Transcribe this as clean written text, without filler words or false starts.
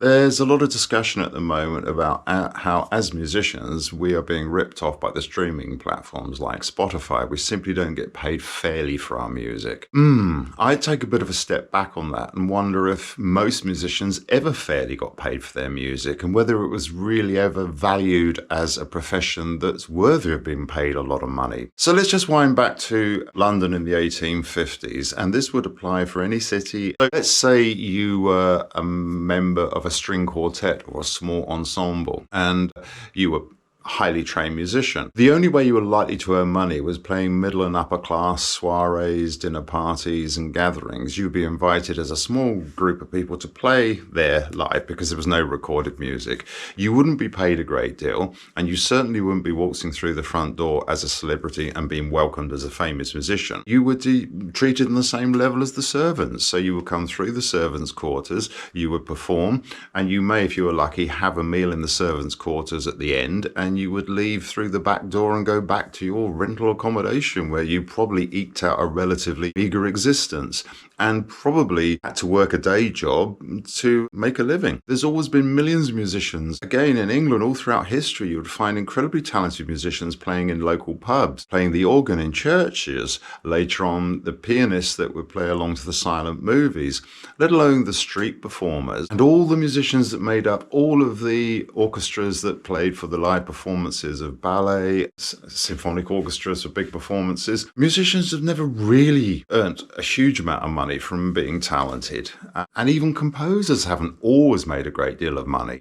There's a lot of discussion at the moment about how, as musicians, we are being ripped off by the streaming platforms like Spotify. We simply don't get paid fairly for our music. I take a bit of a step back on that and wonder if most musicians ever fairly got paid for their music and whether it was really ever valued as a profession that's worthy of being paid a lot of money. So let's just wind back to London in the 1850s, and this would apply for any city. So let's say you were a member of a string quartet or a small ensemble, and you were highly trained musician. The only way you were likely to earn money was playing middle and upper class soirees, dinner parties and gatherings. You'd be invited as a small group of people to play there live because there was no recorded music. You wouldn't be paid a great deal, and you certainly wouldn't be waltzing through the front door as a celebrity and being welcomed as a famous musician. You would be treated on the same level as the servants. So you would come through the servants' quarters, you would perform, and you may, if you were lucky, have a meal in the servants' quarters at the end, and you would leave through the back door and go back to your rental accommodation where you probably eked out a relatively meager existence and probably had to work a day job to make a living. There's always been millions of musicians. Again, in England, all throughout history, you would find incredibly talented musicians playing in local pubs, playing the organ in churches, later on the pianists that would play along to the silent movies, let alone the street performers and all the musicians that made up all of the orchestras that played for the live performances of ballet, symphonic orchestras for big performances. Musicians have never really earned a huge amount of money from being talented, and even composers haven't always made a great deal of money.